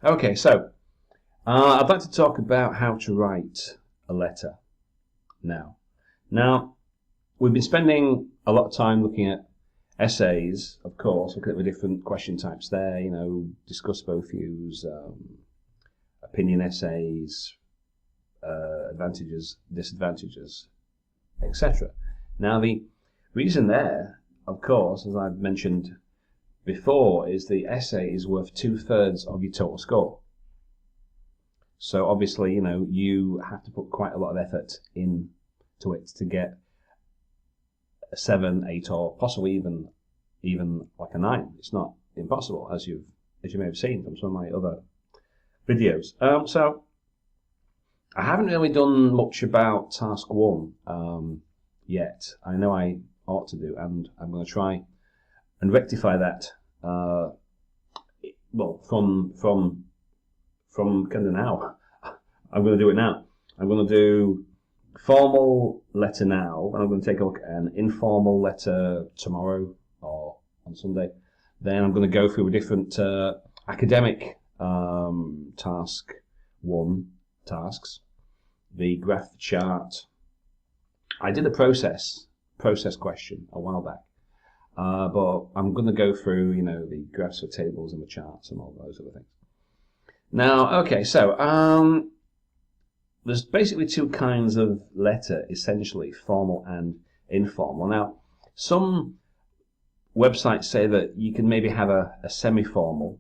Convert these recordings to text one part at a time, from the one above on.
Okay, so I'd like to talk about how to write a letter now. Now, we've been spending a lot of time looking at essays, of course, looking at the different question types there, discuss both views, opinion essays, advantages, disadvantages, etc. Now, the reason there, of course, as I've mentioned before, is the essay is worth 2/3 of your total score. So obviously, you have to put quite a lot of effort into it to get a 7, 8, or possibly even like a 9. It's not impossible, as you may have seen from some of my other videos. So I haven't really done much about task 1 yet. I know I ought to do, and I'm going to try and rectify that. Well, from kind of now. I'm going to do it now. I'm going to do formal letter now, and I'm going to take a look at an informal letter tomorrow or on Sunday. Then I'm going to go through a different academic task 1 tasks, the graph, the chart. I did a process question a while back, but I'm going to go through, the graphs, the tables, and the charts, and all those other things. Now, okay, so there's basically 2 kinds of letter, essentially, formal and informal. Now, some websites say that you can maybe have a semi-formal.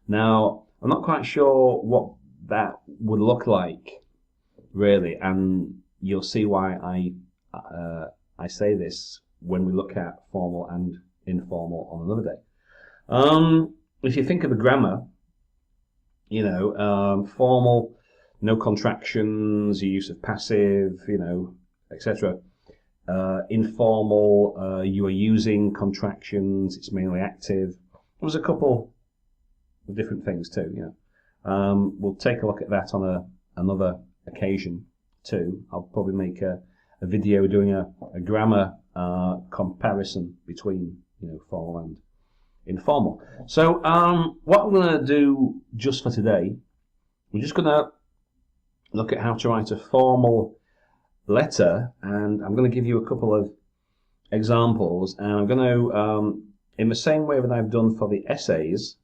Now, I'm not quite sure what that would look like, really, and you'll see why I say this when we look at formal and informal on another day. If you think of the grammar, formal, no contractions, use of passive, etc. Informal, you are using contractions, it's mainly active. There's a couple of different things too, we'll take a look at that on another occasion too. I'll probably make a video doing a grammar comparison between, formal and informal. So what I'm going to do just for today, we're just going to look at how to write a formal letter, and I'm going to give you a couple of examples, and I'm going to, in the same way that I've done for the essays,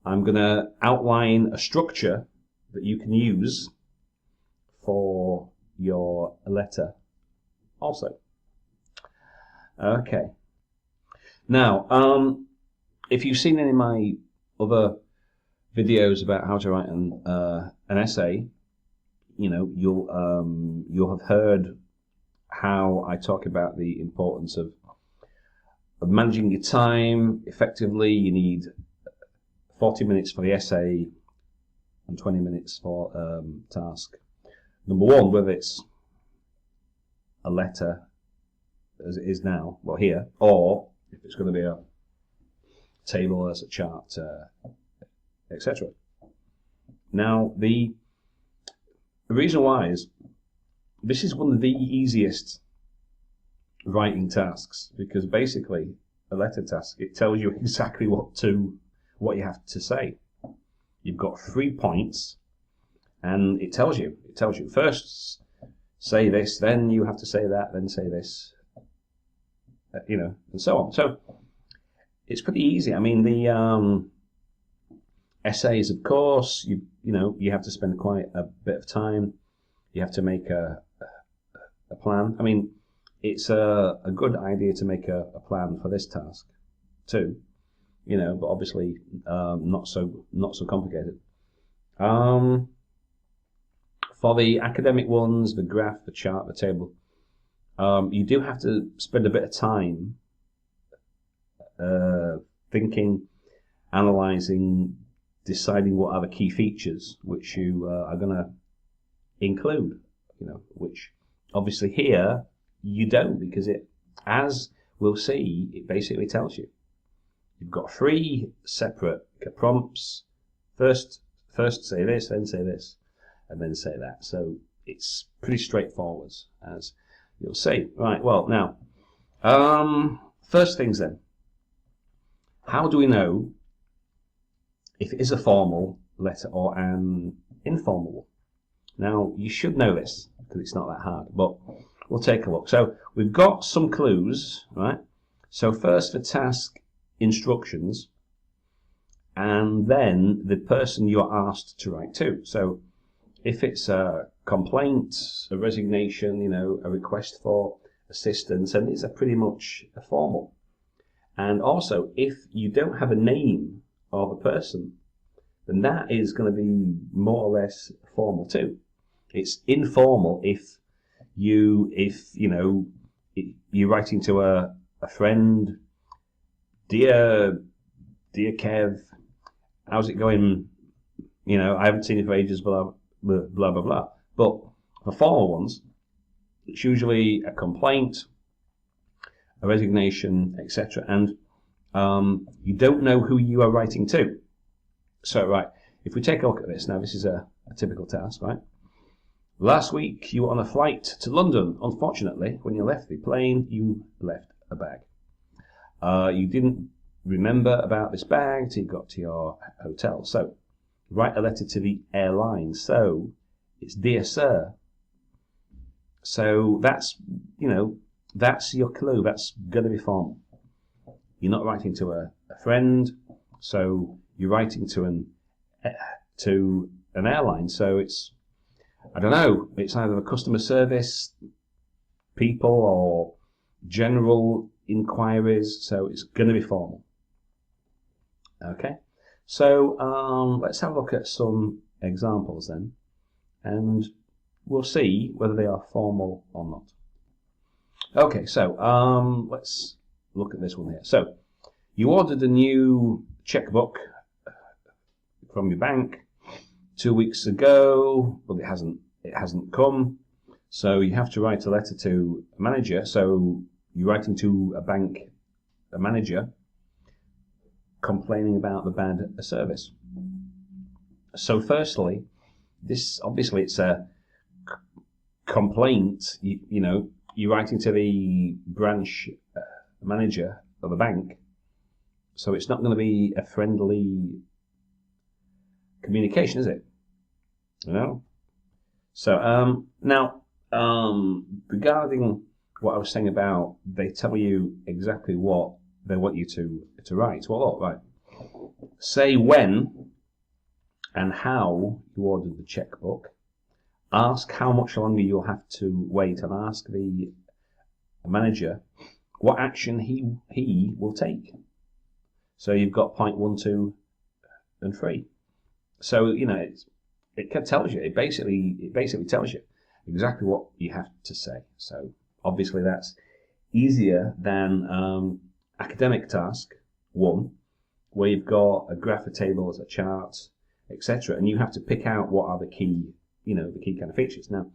I'm going to outline a structure that you can use for your letter also. Okay. Now, if you've seen any of my other videos about how to write an essay, you'll have heard how I talk about the importance of managing your time effectively. You need 40 minutes for the essay and 20 minutes for task number 1, whether it's a letter as it is now, well here, or if it's going to be a table as a chart, etc. Now, the reason why is this is one of the easiest writing tasks, because basically a letter task, it tells you exactly what you have to say. You've got 3 points, and it tells you first say this, then you have to say that, then say this, and so on. So it's pretty easy. I mean, the essays, of course, you have to spend quite a bit of time. You have to make a plan. I mean, it's a good idea to make a plan for this task too, but obviously not so complicated. For the academic ones, the graph, the chart, the table, you do have to spend a bit of time thinking, analysing, deciding what are the key features which you are going to include, which obviously here you don't, because it, as we'll see, it basically tells you. You've got 3 separate prompts. First say this, then say this, and then say that. So it's pretty straightforward, as you'll see. Right, well, now, first things then. How do we know if it is a formal letter or an informal one. Now, you should know this because it's not that hard, but we'll take a look. So we've got some clues, right? So first for task instructions, and then the person you're asked to write to. So if it's a complaint, a resignation, you know, a request for assistance, and these are pretty much formal. And also, if you don't have a name of a person, then that is going to be more or less formal too. It's informal if you're writing to a friend, dear Kev, how's it going? You know, I haven't seen you for ages, blah blah blah blah blah. But for formal ones, it's usually a complaint, a resignation, etc. And you don't know who you are writing to. So, right, if we take a look at this, now this is a typical task, right? Last week you were on a flight to London. Unfortunately, when you left the plane, you left a bag. You didn't remember about this bag till you got to your hotel. So, write a letter to the airline. So, it's Dear Sir. So, that's your clue. That's going to be formal. You're not writing to a friend, so you're writing to an airline. So it's, I don't know, it's either a customer service people or general inquiries. So it's going to be formal. Okay, so let's have a look at some examples then, and we'll see whether they are formal or not. Okay, so let's look at this one here. So you ordered a new checkbook from your bank 2 weeks ago, but it hasn't come. So you have to write a letter to a manager. So you're writing to a manager, complaining about the bad service. So firstly, this obviously it's a complaint. You're writing to the branch manager of a bank, so it's not going to be a friendly communication, is it? So now regarding what I was saying about they tell you exactly what they want you to write. Well, all right. Say when and how you ordered the checkbook. Ask how much longer you'll have to wait, and ask the manager what action he will take. So you've got point 1, 2, and 3. So it tells you. It basically tells you exactly what you have to say. So obviously that's easier than academic task 1, where you've got a graph, a table, a chart, etc., and you have to pick out what are the key kind of features. Now,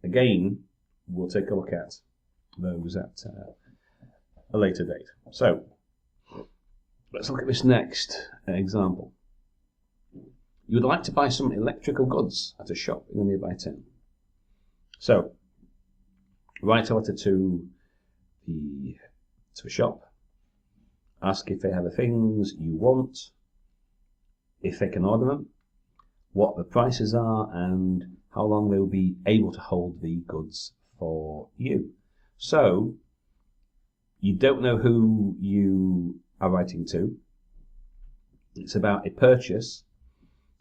again, we'll take a look at those at a later date. So let's look at this next example. You would like to buy some electrical goods at a shop in a nearby town. So write a letter to a shop. Ask if they have the things you want, if they can order them, what the prices are, and how long they will be able to hold the goods for you. So you don't know who you are writing to. It's about a purchase.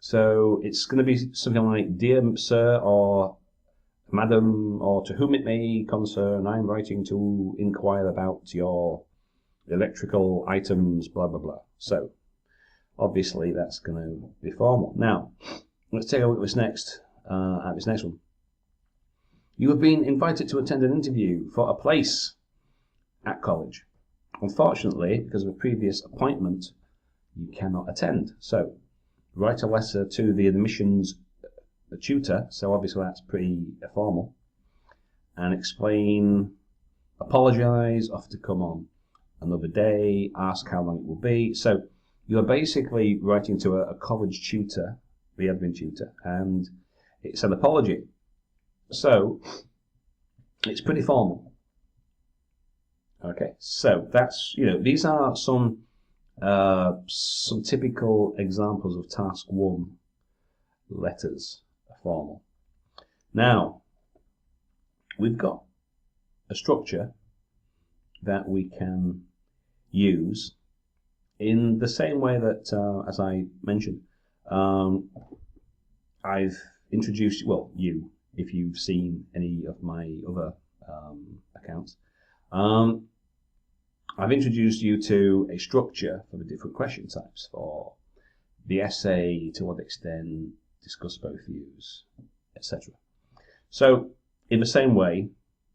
So it's going to be something like, Dear Sir or Madam, or to whom it may concern, I'm writing to inquire about your electrical items, blah, blah, blah. So obviously that's going to be formal. Now, let's take a look at this next one. You have been invited to attend an interview for a place at college. Unfortunately, because of a previous appointment, you cannot attend. So write a letter to the admissions tutor, so obviously that's pretty formal, and explain, apologise, offer to come on another day, ask how long it will be. So you're basically writing to a college tutor, the admin tutor, and it's an apology. So it's pretty formal. Okay, so that's, these are some some typical examples of task 1 letters are formal. Now, we've got a structure that we can use in the same way that, as I mentioned, I've introduced, well, you, if you've seen any of my other accounts, I've introduced you to a structure for the different question types for the essay, to what extent, discuss both views, etc. So, in the same way,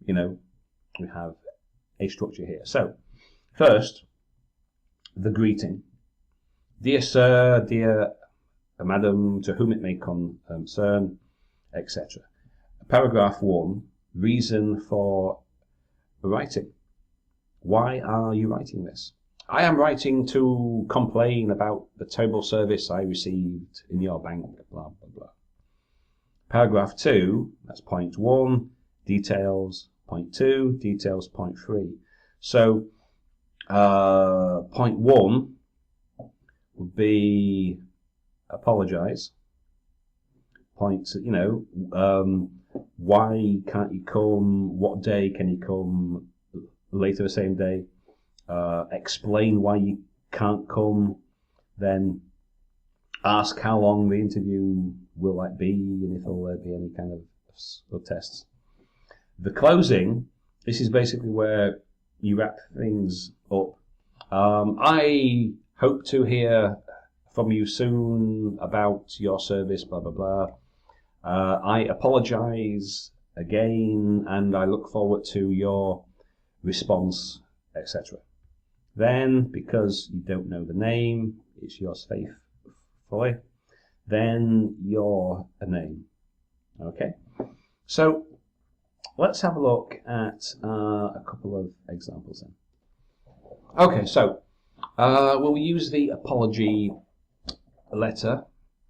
you know, we have a structure here. So, first, the greeting. Dear sir, dear madam, to whom it may concern, etc. Paragraph 1, reason for writing. Why are you writing this? I am writing to complain about the terrible service I received in your bank, blah, blah, blah. Paragraph 2, that's point 1, details, point 2, details, point 3. So, point 1 would be apologise. Point, you know, why can't you come? What day can you come? Later the same day. Explain why you can't come. Then ask how long the interview will be and if there will be any kind of tests. The closing, this is basically where you wrap things up. I hope to hear from you soon about your service, blah, blah, blah. I apologise again, and I look forward to your response, etc. Then, because you don't know the name, it's yours faithfully, then your name. Okay? So, let's have a look at a couple of examples then. Okay, so we'll use the apology letter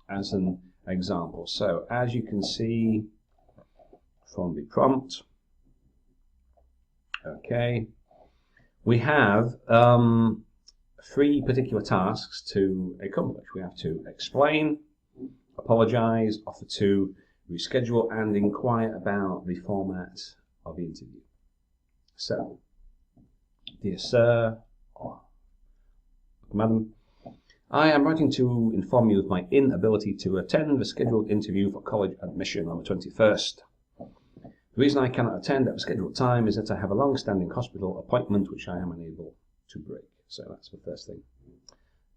as an example. So, as you can see from the prompt, okay, we have 3 particular tasks to accomplish. We have to explain, apologise, offer to reschedule, and inquire about the format of the interview. So, dear sir, or madam, I am writing to inform you of my inability to attend the scheduled interview for college admission on the 21st. The reason I cannot attend at the scheduled time is that I have a long-standing hospital appointment which I am unable to break. So that's the first thing.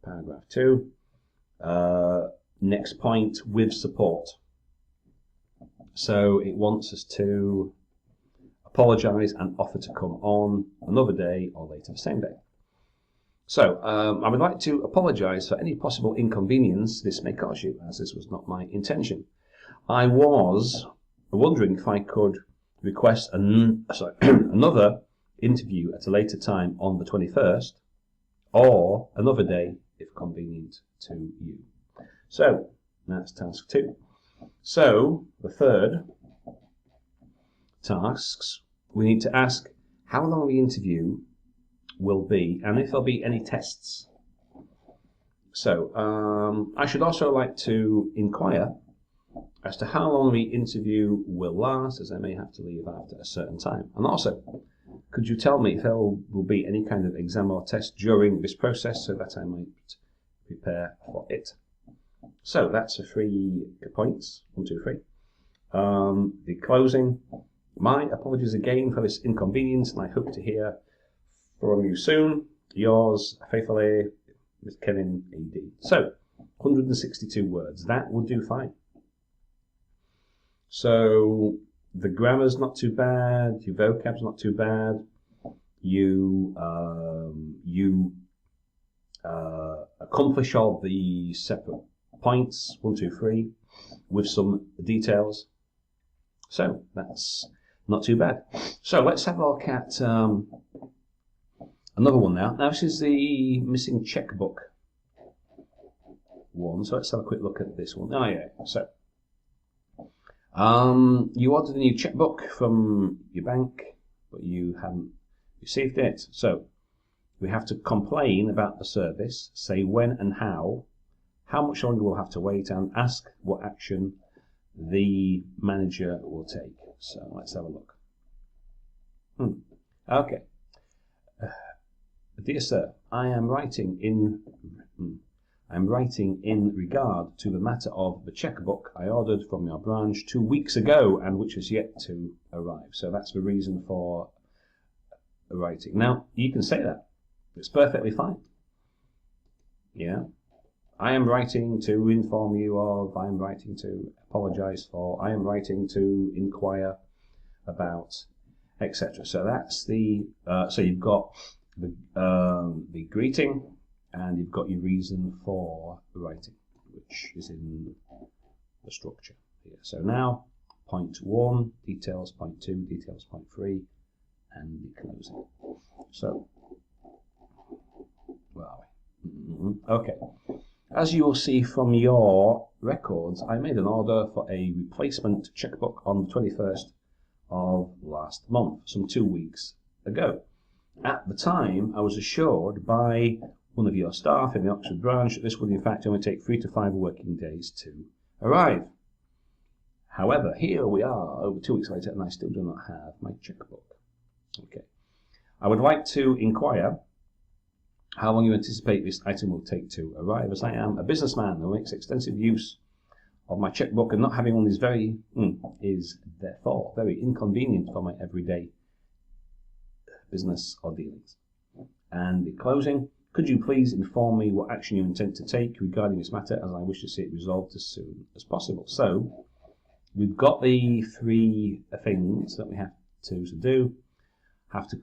Paragraph 2. Next point, with support. So it wants us to apologise and offer to come on another day or later the same day. So I would like to apologise for any possible inconvenience this may cause you, as this was not my intention. I was wondering if I could request another interview at a later time on the 21st, or another day if convenient to you. So that's task 2. So the third tasks, we need to ask how long the interview will be and if there'll be any tests. So I should also like to inquire as to how long the interview will last, as I may have to leave after a certain time. And also, could you tell me if there will be any kind of exam or test during this process so that I might prepare for it? So that's the 3 points. 1, 2, 3. The closing. My apologies again for this inconvenience, and I hope to hear from you soon. Yours faithfully, with Kevin AD. So, 162 words. That would do fine. So, the grammar's not too bad, your vocab's not too bad. You accomplish all the separate points, 1, 2, 3, with some details. So, that's not too bad. So, let's have a look at another one now. Now, this is the missing checkbook one. So, let's have a quick look at this one. Oh, yeah. So, you ordered a new checkbook from your bank, but you haven't received it. So, We have to complain about the service, say when and how much longer we'll have to wait, and ask what action the manager will take. So let's have a look. Okay. Dear sir, I'm writing in regard to the matter of the checkbook I ordered from your branch 2 weeks ago and which has yet to arrive. So that's the reason for writing. Now, you can say that. It's perfectly fine. Yeah. I am writing to inform you of, I am writing to apologize for, I am writing to inquire about, etc. So that's the, so you've got the greeting, and you've got your reason for writing, which is in the structure here. So now, point 1, details, point 2, details, point 3, and the closing. So, where are we? Okay. As you will see from your records, I made an order for a replacement checkbook on the 21st of last month, some 2 weeks ago. At the time, I was assured by one of your staff in the Oxford branch that this would in fact only take 3 to 5 working days to arrive. However, here we are over 2 weeks later and I still do not have my checkbook. Okay. I would like to inquire how long you anticipate this item will take to arrive, as I am a businessman who makes extensive use of my checkbook, and not having one is therefore very inconvenient for my everyday business or dealings. And the closing, could you please inform me what action you intend to take regarding this matter, as I wish to see it resolved as soon as possible. So we've got the 3 things that we have to do. Have to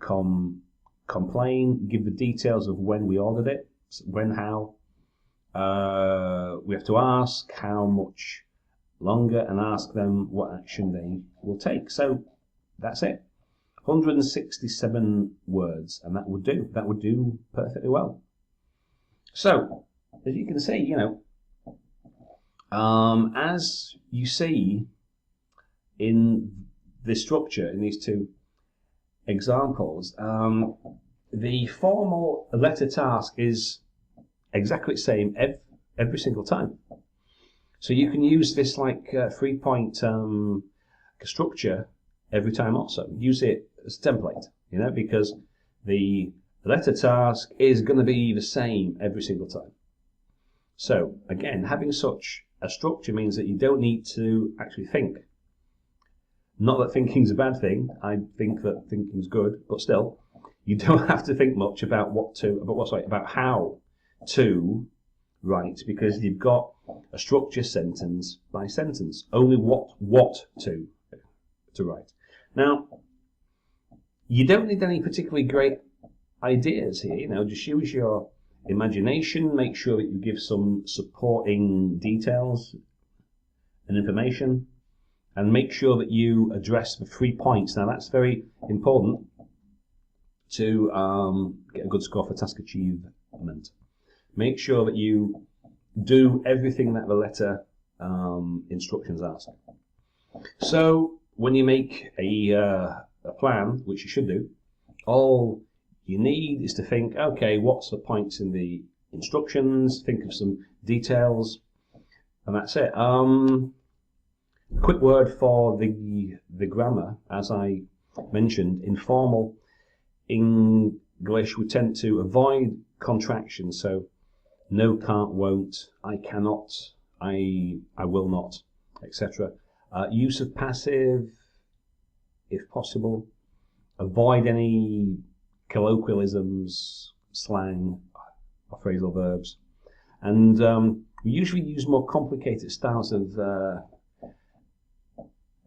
complain, give the details of when we ordered it, when, how. We have to ask how much longer and ask them what action they will take. So that's it. 167 words, and that would do. That would do perfectly well. So, as you can see, you know, as you see in the structure in these 2 examples, the formal letter task is exactly the same every single time. So you can use this like 3-point structure every time also. Use it as a template, you know, because the letter task is going to be the same every single time. So again, having such a structure means that you don't need to actually think. Not that thinking's a bad thing. I think that thinking's good, but still, you don't have to think much about about how to write, because you've got a structure sentence by sentence. Only what to write. Now, you don't need any particularly great ideas here. You know, just use your imagination. Make sure that you give some supporting details and information, and make sure that you address the 3 points. Now, that's very important to get a good score for task achievement. Make sure that you do everything that the letter instructions ask. So when you make a plan, which you should do, all you need is to think, okay, what's the points in the instructions? Think of some details, and that's it. A quick word for the grammar, as I mentioned, informal English, we tend to avoid contractions. So no, can't, won't, I cannot, I will not, etc. Use of passive, if possible. Avoid any colloquialisms, slang, or phrasal verbs. And we usually use more complicated styles of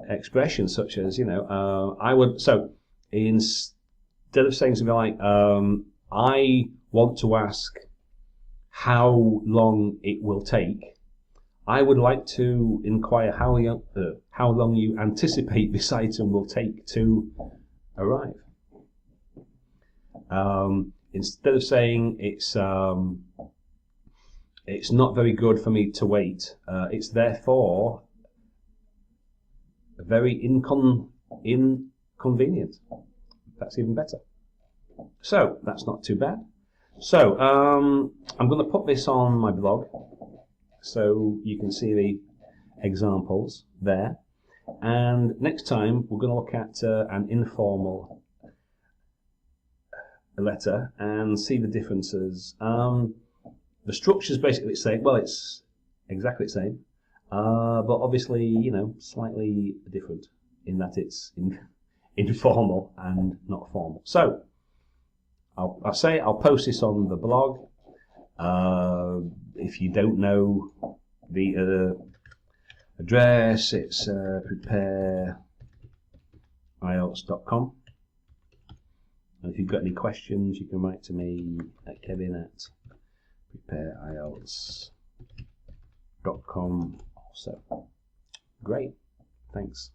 expressions, such as, you know, I would, so instead of saying something like, I want to ask how long it will take, I would like to inquire how long you anticipate this item will take to arrive. Instead of saying it's not very good for me to wait, it's therefore very inconvenient. That's even better. So that's not too bad. So I'm going to put this on my blog so you can see the examples there. And next time we're going to look at an informal letter and see the differences. The structure is basically the same. Well, it's exactly the same, but obviously, you know, slightly different in that it's informal and not formal. So I'll post this on the blog. If you don't know the address, it's prepareielts.com. And if you've got any questions, you can write to me at kevin@prepareielts.com also. Great, thanks.